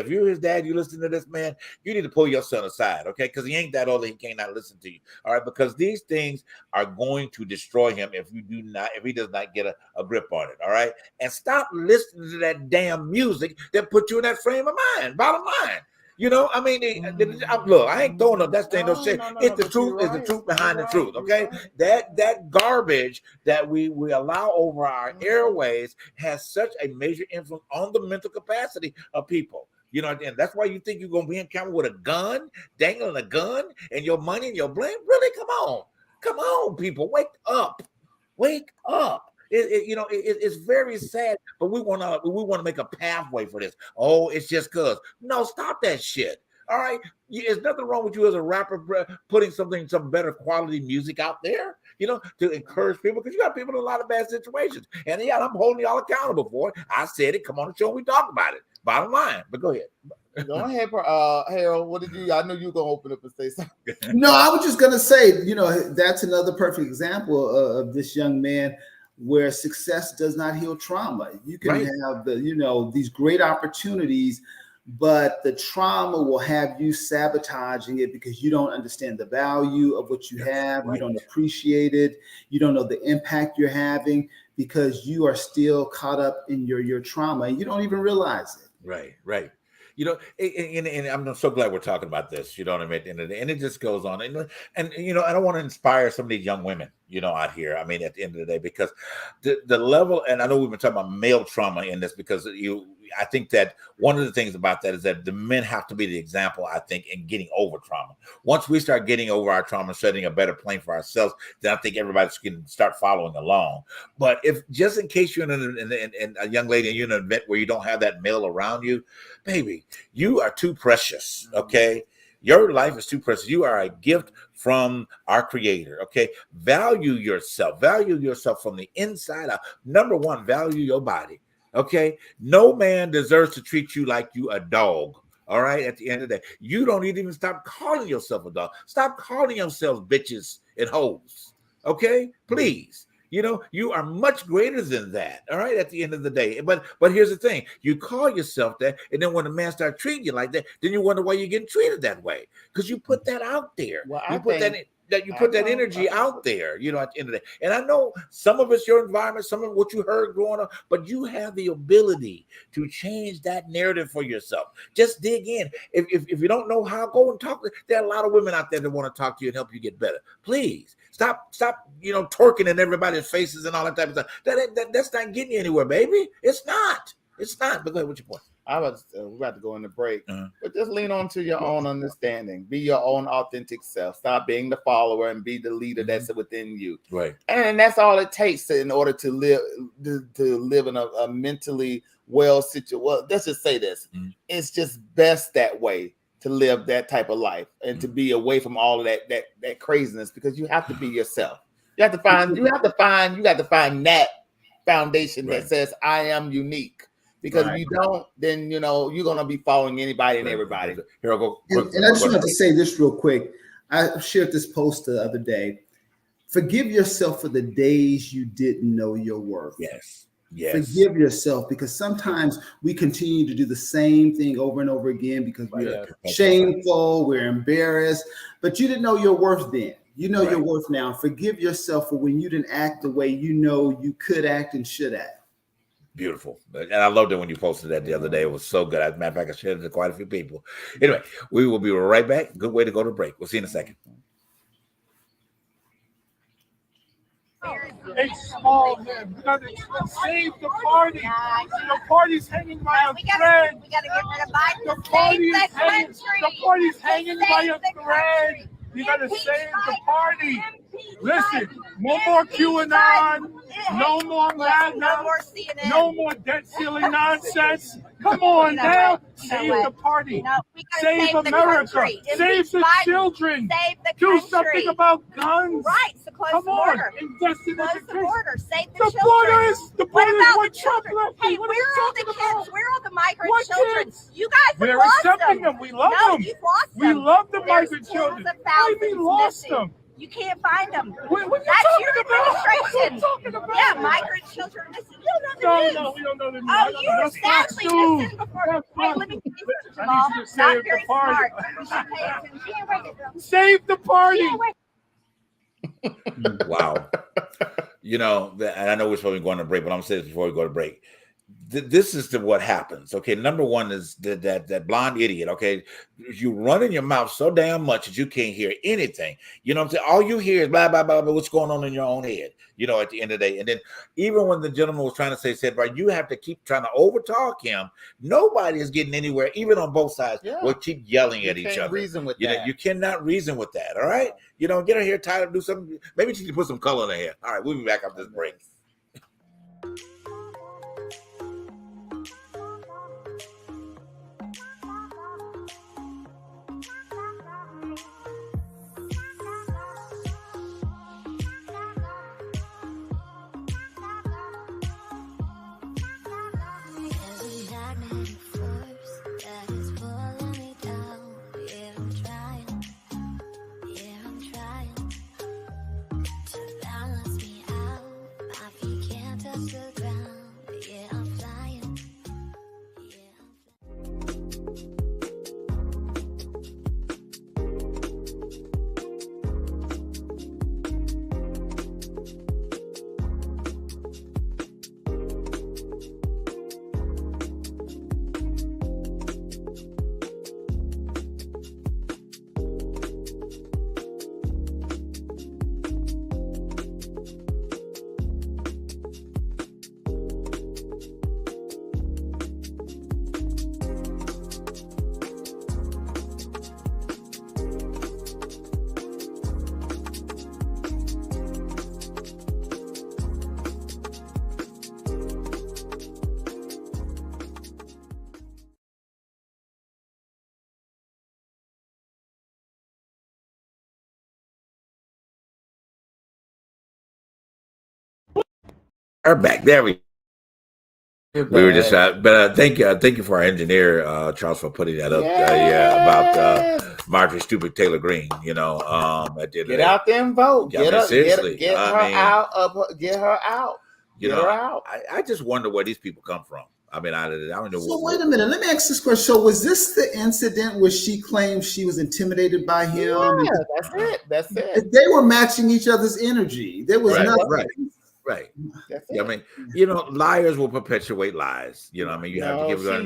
you're his dad, you listen to this man, you need to pull your son aside, okay? Because he ain't that old that he cannot listen to you. All right, because these things are going to destroy him if he does not get a grip on it. All right. And stop listening to that damn music that put you in that frame of mind. Bottom line. Look, I ain't throwing up that thing, no shit. It's the truth, is the truth behind the truth, okay? That garbage that we allow over our airways has such a major influence on the mental capacity of people. And that's why you think you're going to be in camera with a gun, dangling a gun, and your money and your blame? Really? Come on, people. Wake up. It's very sad, but we want to make a pathway for this. Oh, it's just cause. No, stop that shit. All right, there's nothing wrong with you as a rapper putting some better quality music out there, to encourage people, because you got people in a lot of bad situations. And I'm holding y'all accountable for it. I said it. Come on the show, we talk about it. Bottom line. But go ahead. Go ahead, Harold. What did you? I knew you were gonna open up and say something. No, I was just gonna say, that's another perfect example of this young man, where success does not heal trauma. You can have these great opportunities, but the trauma will have you sabotaging it because you don't understand the value of what you have. You don't appreciate it. You don't know the impact you're having because you are still caught up in your trauma and you don't even realize it. Right. And I'm so glad we're talking about this, you know what I mean, at the end of the day. And it just goes on. And I don't want to inspire some of these young women, out here. I mean, at the end of the day, because the level, and I know we've been talking about male trauma in this, because I think that one of the things about that is that the men have to be the example, I think, in getting over trauma. Once we start getting over our trauma, setting a better plane for ourselves, then I think everybody can start following along. But if just in case you're in a young lady and you're in an event where you don't have that male around you, baby, you are too precious, okay? Your life is too precious. You are a gift from our Creator, okay? Value yourself from the inside out. Number one, value your body, okay? No man deserves to treat you like you a dog, all right? At the end of the day, you don't even stop calling yourself a dog. Stop calling yourselves bitches and hoes, okay? Please. You are much greater than that, all right, at the end of the day. But here's the thing. You call yourself that, and then when a man starts treating you like that, then you wonder why you're getting treated that way, because you put that out there. Well, you put that energy out there, at the end of the day. And I know some of it's your environment, some of what you heard growing up, but you have the ability to change that narrative for yourself. Just dig in. If you don't know how, go and talk. There are a lot of women out there that want to talk to you and help you get better. Please. Stop, twerking in everybody's faces and all that type of stuff. That's not getting you anywhere, baby. It's not. But go ahead, what's your point? We're about to go in the break, but just lean on to your own understanding. Be your own authentic self. Stop being the follower and be the leader that's within you. Right. And that's all it takes in order to live in a mentally well situated. Well, let's just say this. It's just best that way. to live that type of life and to be away from all of that craziness, because you have to be yourself. You got to find that foundation that says I am unique. Because if you don't, then you're gonna be following anybody and everybody. Here I go. And I just wanted to say this real quick. I shared this post the other day. Forgive yourself for the days you didn't know your worth. Yes. Forgive yourself, because sometimes we continue to do the same thing over and over again because we're shameful, we're embarrassed, but you didn't know your worth then. You know your worth now. Forgive yourself for when you didn't act the way you know you could act and should act. Beautiful. And I loved it when you posted that the other day. It was so good. As a matter of fact, I shared it to quite a few people. Anyway, we will be right back. Good way to go to break. We'll see you in a second. A small man. We gotta save the party. The party's hanging by a thread. We gotta get rid of Biden. The party's hanging by a thread. You gotta save the party. Listen, no more QAnon, no more MAGA, no more debt ceiling nonsense. Come on now, save the party, save America, save the children, do something about guns. Right, so close Come the on, border. invest in Close the education. border. Save the The children. border What is about what the Trump children? left. Hey, What where are you are all the talking kids? about? Where are all the migrant What children? kids? You guys have We're lost accepting them. them. We love No, them. you've lost We them. love the There's migrant tens children. of What do you mean thousands lost missing. them? You can't find them. What are you That's talking your about? administration. What are you talking about? Yeah, migrant children are missing. You don't know the news. No, we don't know the news. Oh, you were That's Fox sadly News. missing before. That's Hey, Fox let me News. tell you something, I Jamal. need you to Not save very the party. smart. You should pay attention. She ain't ready to go. Save the party. Wow. And I know we're supposed to be going to break, but I'm going to say this before we go to break. This is what happens. Okay, number one is that blonde idiot. Okay, you run in your mouth so damn much that you can't hear anything. You know what I'm saying? All you hear is blah blah blah blah. What's going on in your own head? At the end of the day. And then even when the gentleman was trying to said, right, you have to keep trying to overtalk him. Nobody is getting anywhere, even on both sides. Yeah. We'll keep yelling at each other. Reason with that. You cannot reason with that. All right. Get her hair tied up, do something. Maybe she can put some color in her hair. All right, we'll be back after this break. Are back. There we were just but thank you for our engineer Charles for putting that up about Marjorie Stupid Taylor Greene. Get out there and vote. Get her out. Get her out. I just wonder where these people come from. I don't know. So wait a minute. Let me ask this question. So was this the incident where she claimed she was intimidated by him? Yeah, that's it. They were matching each other's energy. There was nothing. Right. Liars will perpetuate lies. You have to give her.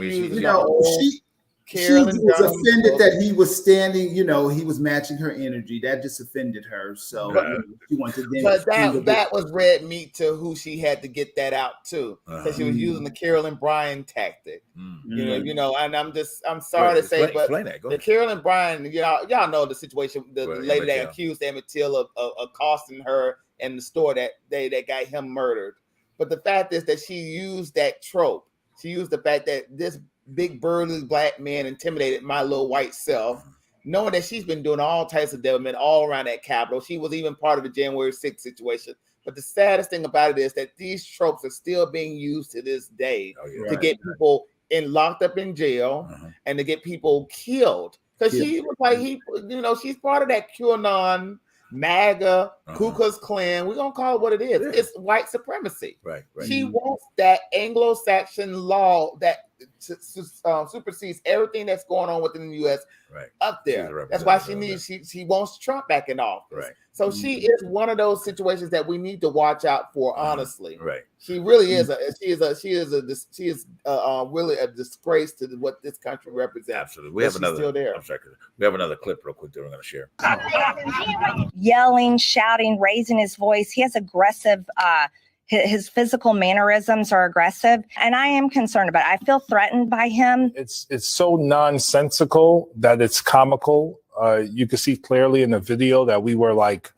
She was offended that he was standing, he was matching her energy. That just offended her. So she wanted to. But that was red meat to who she had to get that out to, because she was using the Carolyn Bryan tactic. And I'm sorry to say, but the Carolyn Bryan, y'all know the situation. The lady that accused Emmett Till of accosting her in the store that got him murdered. But the fact is that she used that trope. She used the fact that this big burly black men intimidated my little white self, knowing that she's been doing all types of development all around that Capitol. She was even part of the January 6th situation. But the saddest thing about it is that these tropes are still being used to this day to get people locked up in jail and to get people killed. Because she was like, she's part of that QAnon, MAGA, Ku Klux Klan. We're going to call it what it is. It's white supremacy. Right. She wants that Anglo-Saxon law that supersedes everything that's going on within the U.S. up there. That's why she wants Trump back in office. Right. So she is one of those situations that we need to watch out for. Honestly, right? She really is really a disgrace to what this country represents. Absolutely. We have another. Still there. I'm sorry. We have another clip real quick that we're going to share. Yelling, shouting, raising his voice. He has aggressive. His physical mannerisms are aggressive, and I am concerned about it. I feel threatened by him. It's so nonsensical that it's comical. You can see clearly in the video that we were like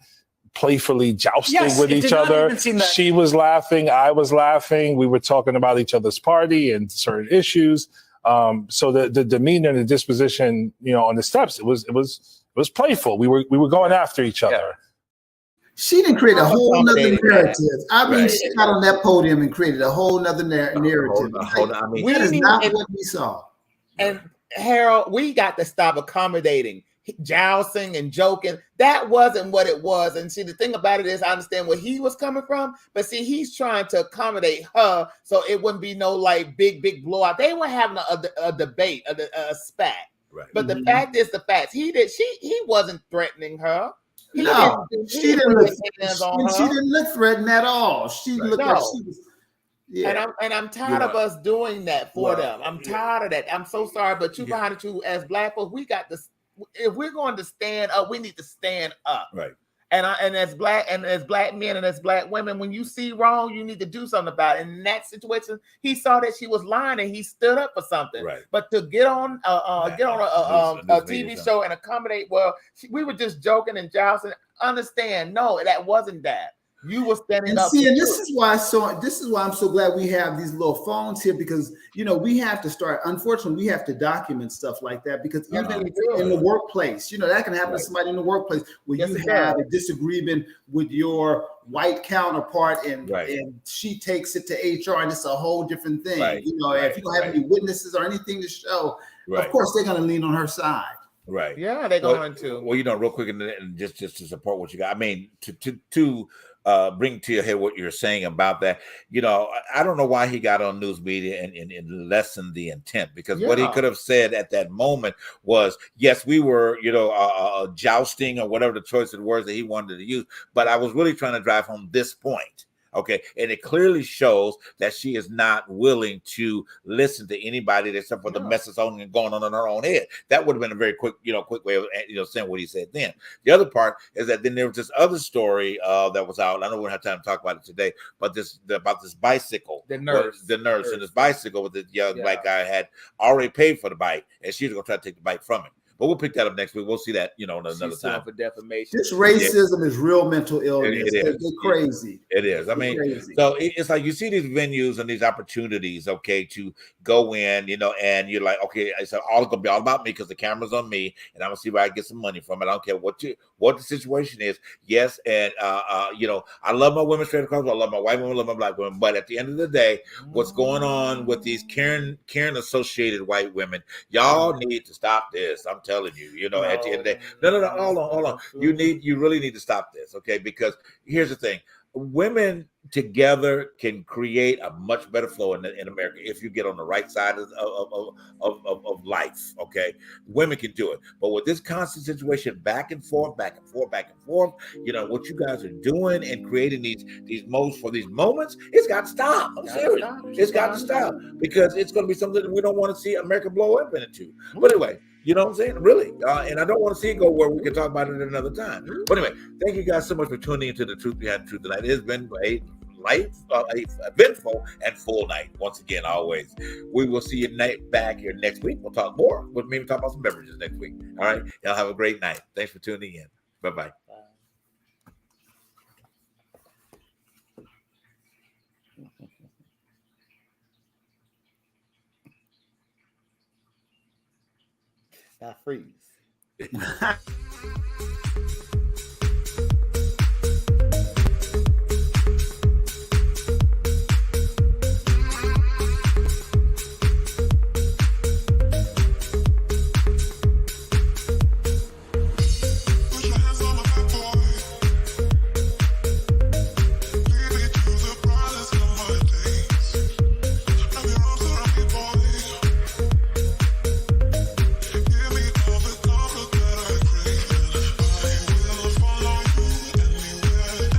playfully jousting with each other. She was laughing, I was laughing. We were talking about each other's party and certain issues. So the demeanor and the disposition, on the steps, it was playful. We were going after each other. Yeah. She didn't create a whole nother narrative. I mean, she got on that podium and created a whole nother narrative. That is not what we saw. And Harold, we got to stop accommodating, jousting and joking. That wasn't what it was. And see, the thing about it is, I understand where he was coming from, but see, he's trying to accommodate her so it wouldn't be no like big blowout. They were having a debate, a spat. Right. But the fact is the fact. He wasn't threatening her. She didn't look threatened at all. She looked like she was. Yeah. And I'm tired of us doing that for them. I'm tired of that. I'm so sorry, but behind the truth, as black folks, we got to. If we're going to stand up, we need to stand up. Right. And as black men and as black women, when you see wrong, you need to do something about it. And in that situation, he saw that she was lying and he stood up for something. Right. But to get on a TV show and accommodate, we were just joking and jousting. Understand? No, that wasn't that. You were standing up. See, and this is why I'm so glad we have these little phones here, because we have to start. Unfortunately, we have to document stuff like that, because even in the workplace, that can happen to somebody in the workplace where you have a disagreement with your white counterpart, and she takes it to HR, and it's a whole different thing. If you don't have any witnesses or anything to show, of course they're going to lean on her side. Right. Yeah, they're going to. Well, real quick, and just to support what you got. I mean, to bring to your head what you're saying about that. I don't know why he got on news media and lessened the intent, because what he could have said at that moment was, yes, we were, jousting or whatever the choice of words that he wanted to use, but I was really trying to drive home this point. Okay, and it clearly shows that she is not willing to listen to anybody except for the mess that's going on in her own head. That would have been a very quick way of saying what he said then. The other part is that then there was this other story that was out. I know we don't have time to talk about it today, but about this bicycle, the nurse and this bicycle with the young black guy had already paid for the bike, and she was going to try to take the bike from him. But we'll pick that up next week. We'll see that, another time. For defamation. This racism is real mental illness. It's crazy. It is. I mean, so it's like you see these venues and these opportunities, okay, to go in, and you're like, okay, it's all going to be all about me because the camera's on me, and I'm going to see where I get some money from it. I don't care what the situation is. Yes, and I love my women straight across. I love my white women, I love my black women. But at the end of the day, what's going on with these Karen associated white women? Y'all need to stop this. I'm telling you, at the end of the day, no, hold on. You really need to stop this, okay? Because here's the thing: women together can create a much better flow in America if you get on the right side of life. Okay, women can do it, but with this constant situation, back and forth, what you guys are doing and creating these modes for these moments, it's got to stop. I'm serious. It's got to stop, because it's going to be something that we don't want to see America blow up into. But anyway. You know what I'm saying? Really. And I don't want to see it go where we can talk about it another time. But anyway, thank you guys so much for tuning into the Truth Behind the Truth tonight. It has been a eventful and full night. Once again, always. We will see you back here next week. We'll talk more. We'll maybe talk about some beverages next week. All right. Y'all have a great night. Thanks for tuning in. Bye-bye. I freeze.